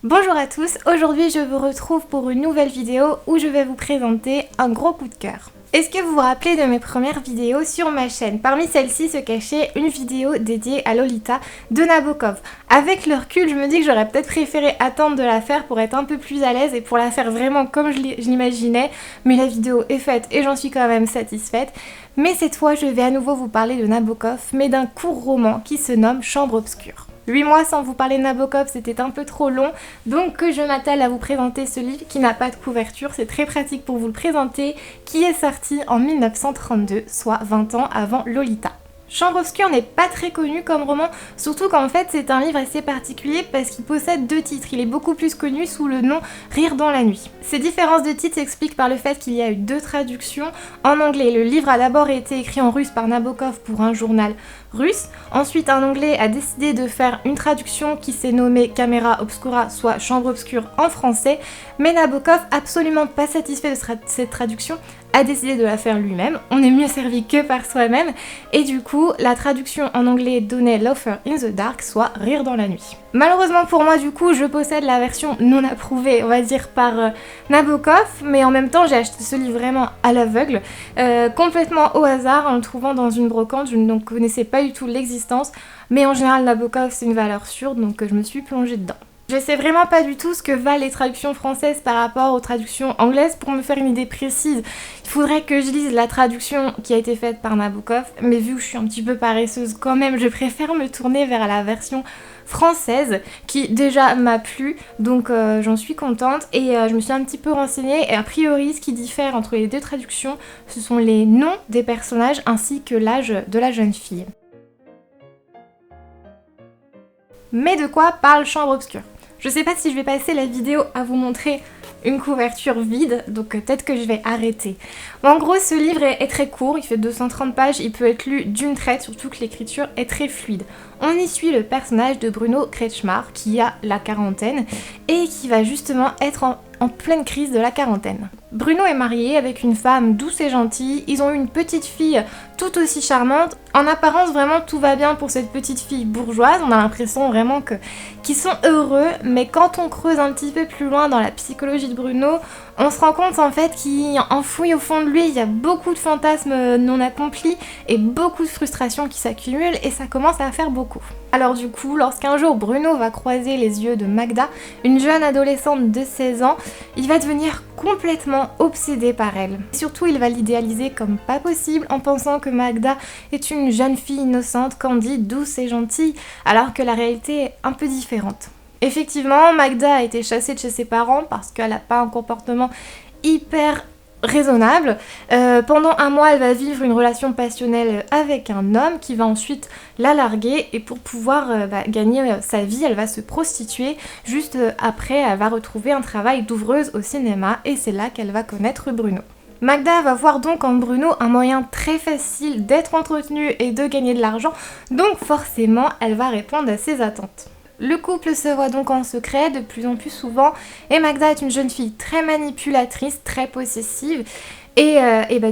Bonjour à tous, aujourd'hui je vous retrouve pour une nouvelle vidéo où je vais vous présenter un gros coup de cœur. Est-ce que vous vous rappelez de mes premières vidéos sur ma chaîne? Parmi celles-ci se cachait une vidéo dédiée à Lolita de Nabokov. Avec le recul, je me dis que j'aurais peut-être préféré attendre de la faire pour être un peu plus à l'aise et pour la faire vraiment comme je l'imaginais, mais la vidéo est faite et j'en suis quand même satisfaite. Mais cette fois, je vais à nouveau vous parler de Nabokov, mais d'un court roman qui se nomme Chambre obscure. 8 mois sans vous parler de Nabokov, c'était un peu trop long, donc que je m'attelle à vous présenter ce livre qui n'a pas de couverture, c'est très pratique pour vous le présenter, qui est sorti en 1932, soit 20 ans avant Lolita. Chambre obscure n'est pas très connu comme roman, surtout qu'en fait c'est un livre assez particulier parce qu'il possède deux titres. Il est beaucoup plus connu sous le nom Rire dans la nuit. Ces différences de titres s'expliquent par le fait qu'il y a eu deux traductions en anglais. Le livre a d'abord été écrit en russe par Nabokov pour un journal russe. Ensuite, un anglais a décidé de faire une traduction qui s'est nommée Camera Obscura, soit Chambre obscure en français. Mais Nabokov, absolument pas satisfait de cette traduction, a décidé de la faire lui-même. On est mieux servi que par soi-même. Et du coup, la traduction en anglais donnait Laughter in the Dark, soit Rire dans la nuit. Malheureusement pour moi, du coup, je possède la version non approuvée, on va dire, par Nabokov, mais en même temps, j'ai acheté ce livre vraiment à l'aveugle, complètement au hasard, en le trouvant dans une brocante. Je ne connaissais pas du tout l'existence, mais en général, Nabokov, c'est une valeur sûre, donc je me suis plongée dedans. Je sais vraiment pas du tout ce que valent les traductions françaises par rapport aux traductions anglaises. Pour me faire une idée précise, il faudrait que je lise la traduction qui a été faite par Nabokov, mais vu que je suis un petit peu paresseuse quand même, je préfère me tourner vers la version française qui déjà m'a plu, donc j'en suis contente et je me suis un petit peu renseignée et a priori ce qui diffère entre les deux traductions, ce sont les noms des personnages ainsi que l'âge de la jeune fille. Mais de quoi parle Chambre obscure? Je sais pas si je vais passer la vidéo à vous montrer une couverture vide, donc peut-être que je vais arrêter. En gros, ce livre est très court, il fait 230 pages, il peut être lu d'une traite, surtout que l'écriture est très fluide. On y suit le personnage de Bruno Kretschmar, qui a la quarantaine, et qui va justement être en pleine crise de la quarantaine. Bruno est marié avec une femme douce et gentille, ils ont eu une petite fille tout aussi charmante. En apparence, vraiment tout va bien pour cette petite fille bourgeoise, on a l'impression vraiment qu'ils sont heureux, mais quand on creuse un petit peu plus loin dans la psychologie de Bruno, on se rend compte en fait qu'enfoui au fond de lui, il y a beaucoup de fantasmes non accomplis et beaucoup de frustrations qui s'accumulent et ça commence à faire beaucoup. Alors du coup, lorsqu'un jour Bruno va croiser les yeux de Magda, une jeune adolescente de 16 ans, il va devenir complètement obsédé par elle. Surtout, il va l'idéaliser comme pas possible en pensant que Magda est une jeune fille innocente, candide, douce et gentille, alors que la réalité est un peu différente. Effectivement, Magda a été chassée de chez ses parents parce qu'elle n'a pas un comportement hyper raisonnable. Pendant un mois, elle va vivre une relation passionnelle avec un homme qui va ensuite la larguer et pour pouvoir gagner sa vie, elle va se prostituer. Juste après, elle va retrouver un travail d'ouvreuse au cinéma et c'est là qu'elle va connaître Bruno. Magda va voir donc en Bruno un moyen très facile d'être entretenue et de gagner de l'argent, donc forcément, elle va répondre à ses attentes. Le couple se voit donc en secret de plus en plus souvent et Magda est une jeune fille très manipulatrice, très possessive et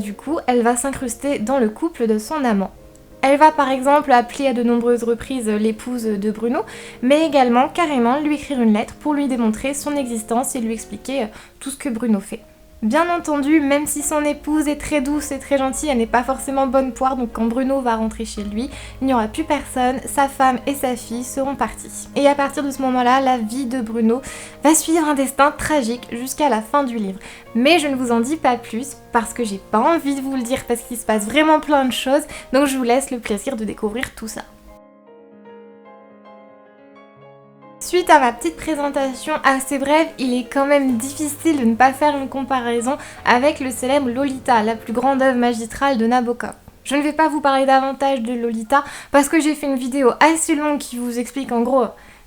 du coup elle va s'incruster dans le couple de son amant. Elle va par exemple appeler à de nombreuses reprises l'épouse de Bruno, mais également carrément lui écrire une lettre pour lui démontrer son existence et lui expliquer tout ce que Bruno fait. Bien entendu, même si son épouse est très douce et très gentille, elle n'est pas forcément bonne poire, donc quand Bruno va rentrer chez lui, il n'y aura plus personne, sa femme et sa fille seront partis. Et à partir de ce moment-là, la vie de Bruno va suivre un destin tragique jusqu'à la fin du livre. Mais je ne vous en dis pas plus parce que j'ai pas envie de vous le dire parce qu'il se passe vraiment plein de choses, donc je vous laisse le plaisir de découvrir tout ça. Suite à ma petite présentation assez brève, il est quand même difficile de ne pas faire une comparaison avec le célèbre Lolita, la plus grande œuvre magistrale de Nabokov. Je ne vais pas vous parler davantage de Lolita parce que j'ai fait une vidéo assez longue qui vous explique en gros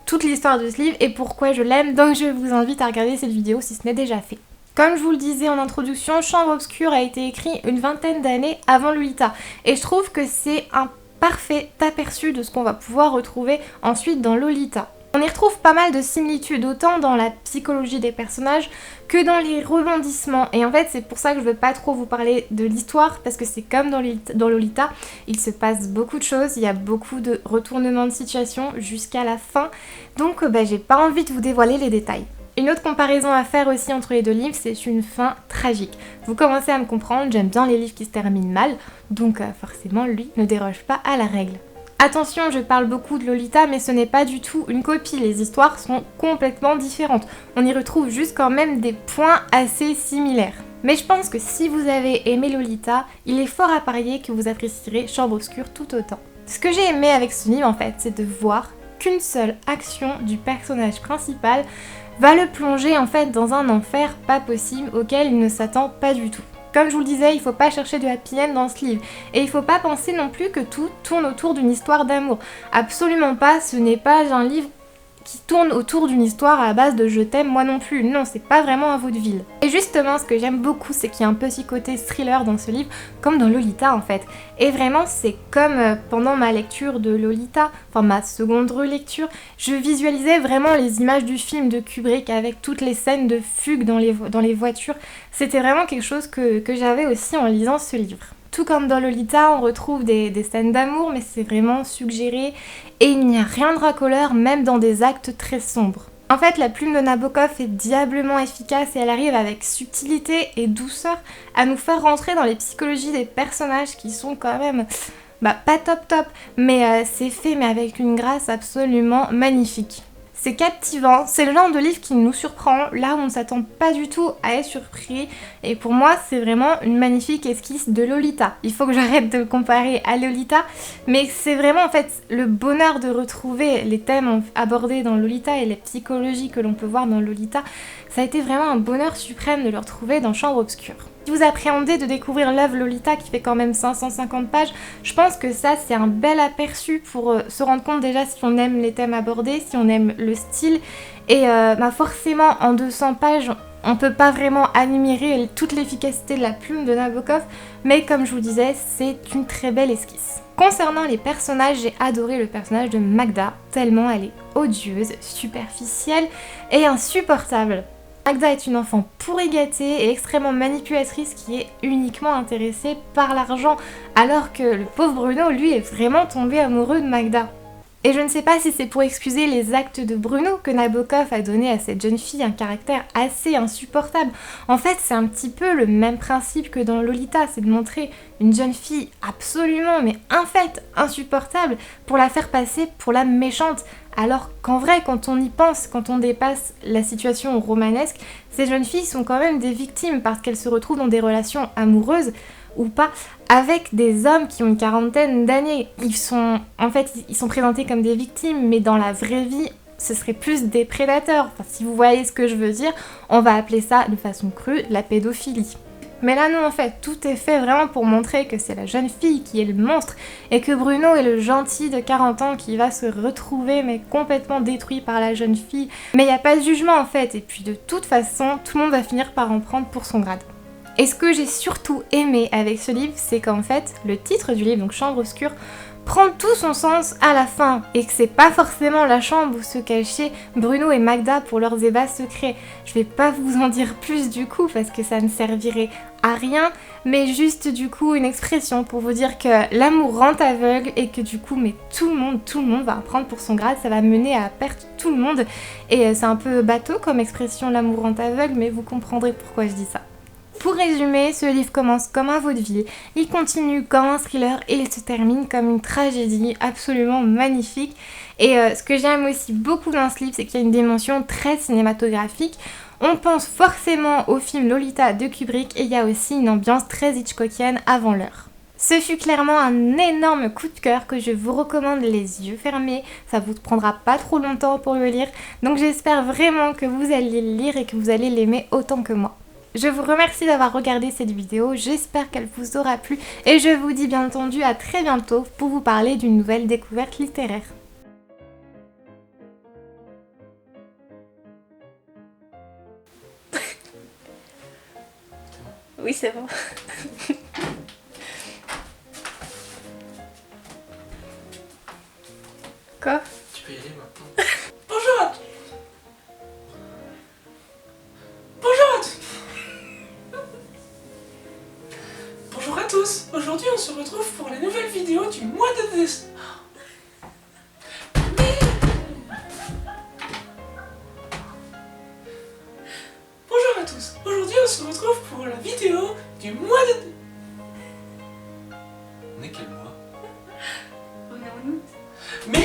toute l'histoire de ce livre et pourquoi je l'aime, donc je vous invite à regarder cette vidéo si ce n'est déjà fait. Comme je vous le disais en introduction, Chambre obscure a été écrit une vingtaine d'années avant Lolita et je trouve que c'est un parfait aperçu de ce qu'on va pouvoir retrouver ensuite dans Lolita. On y retrouve pas mal de similitudes, autant dans la psychologie des personnages que dans les rebondissements. Et en fait, c'est pour ça que je veux pas trop vous parler de l'histoire, parce que c'est comme dans Lolita, il se passe beaucoup de choses, il y a beaucoup de retournements de situation jusqu'à la fin. Donc j'ai pas envie de vous dévoiler les détails. Une autre comparaison à faire aussi entre les deux livres, c'est une fin tragique. Vous commencez à me comprendre, j'aime bien les livres qui se terminent mal, donc forcément lui ne déroge pas à la règle. Attention, je parle beaucoup de Lolita, mais ce n'est pas du tout une copie, les histoires sont complètement différentes. On y retrouve juste quand même des points assez similaires. Mais je pense que si vous avez aimé Lolita, il est fort à parier que vous apprécierez Chambre Obscure tout autant. Ce que j'ai aimé avec ce livre en fait, c'est de voir qu'une seule action du personnage principal va le plonger en fait dans un enfer pas possible auquel il ne s'attend pas du tout. Comme je vous le disais, il faut pas chercher de happy end dans ce livre. Et il faut pas penser non plus que tout tourne autour d'une histoire d'amour. Absolument pas, ce n'est pas un livre qui tourne autour d'une histoire à la base de je t'aime moi non plus. Non, c'est pas vraiment un vaudeville. Et justement, ce que j'aime beaucoup, c'est qu'il y a un petit côté thriller dans ce livre, comme dans Lolita en fait. Et vraiment, c'est comme pendant ma lecture de Lolita, enfin ma seconde relecture, je visualisais vraiment les images du film de Kubrick avec toutes les scènes de fugue dans les voitures. C'était vraiment quelque chose que j'avais aussi en lisant ce livre. Tout comme dans Lolita, on retrouve des scènes d'amour, mais c'est vraiment suggéré et il n'y a rien de racoleur, même dans des actes très sombres. En fait, la plume de Nabokov est diablement efficace et elle arrive avec subtilité et douceur à nous faire rentrer dans les psychologies des personnages qui sont quand même pas top, mais c'est fait mais avec une grâce absolument magnifique. C'est captivant, c'est le genre de livre qui nous surprend, là où on ne s'attend pas du tout à être surpris. Et pour moi, c'est vraiment une magnifique esquisse de Lolita. Il faut que j'arrête de le comparer à Lolita, mais c'est vraiment en fait le bonheur de retrouver les thèmes abordés dans Lolita et les psychologies que l'on peut voir dans Lolita. Ça a été vraiment un bonheur suprême de le retrouver dans Chambre Obscure. Si vous appréhendez de découvrir l'œuvre Lolita qui fait quand même 550 pages, je pense que ça c'est un bel aperçu pour se rendre compte déjà si on aime les thèmes abordés, si on aime le style. Et forcément en 200 pages, on peut pas vraiment admirer toute l'efficacité de la plume de Nabokov, mais comme je vous disais, c'est une très belle esquisse. Concernant les personnages, j'ai adoré le personnage de Magda, tellement elle est odieuse, superficielle et insupportable. Magda est une enfant pourri gâtée et extrêmement manipulatrice qui est uniquement intéressée par l'argent, alors que le pauvre Bruno, lui, est vraiment tombé amoureux de Magda. Et je ne sais pas si c'est pour excuser les actes de Bruno que Nabokov a donné à cette jeune fille un caractère assez insupportable. En fait, c'est un petit peu le même principe que dans Lolita, c'est de montrer une jeune fille absolument mais infecte, insupportable, pour la faire passer pour la méchante. Alors qu'en vrai, quand on y pense, quand on dépasse la situation romanesque, ces jeunes filles sont quand même des victimes parce qu'elles se retrouvent dans des relations amoureuses ou pas avec des hommes qui ont une quarantaine d'années. Ils sont présentés comme des victimes, mais dans la vraie vie, ce serait plus des prédateurs. Enfin, si vous voyez ce que je veux dire, on va appeler ça de façon crue la pédophilie. Mais là non, en fait, tout est fait vraiment pour montrer que c'est la jeune fille qui est le monstre et que Bruno est le gentil de 40 ans qui va se retrouver mais complètement détruit par la jeune fille. Mais il n'y a pas de jugement en fait, et puis de toute façon, tout le monde va finir par en prendre pour son grade. Et ce que j'ai surtout aimé avec ce livre, c'est qu'en fait, le titre du livre, donc Chambre Obscure, prend tout son sens à la fin et que c'est pas forcément la chambre où se cachaient Bruno et Magda pour leurs ébats secrets. Je vais pas vous en dire plus du coup parce que ça ne servirait à rien, mais juste du coup une expression pour vous dire que l'amour rend aveugle et que du coup mais tout le monde va en prendre pour son grade, ça va mener à perdre tout le monde et c'est un peu bateau comme expression l'amour rend aveugle, mais vous comprendrez pourquoi je dis ça. Pour résumer, ce livre commence comme un vaudeville, il continue comme un thriller et il se termine comme une tragédie absolument magnifique. Et ce que j'aime aussi beaucoup dans ce livre, c'est qu'il y a une dimension très cinématographique. On pense forcément au film Lolita de Kubrick et il y a aussi une ambiance très hitchcockienne avant l'heure. Ce fut clairement un énorme coup de cœur que je vous recommande les yeux fermés, ça vous prendra pas trop longtemps pour le lire, donc j'espère vraiment que vous allez le lire et que vous allez l'aimer autant que moi. Je vous remercie d'avoir regardé cette vidéo, j'espère qu'elle vous aura plu et je vous dis bien entendu à très bientôt pour vous parler d'une nouvelle découverte littéraire. Oui, c'est bon. Quoi? Tu peux y aller maintenant. Bonjour. tous, aujourd'hui on se retrouve pour la nouvelle vidéo du mois de décembre. Bonjour à tous, aujourd'hui on se retrouve pour la vidéo du mois de... On est quel mois? On est en août. Mais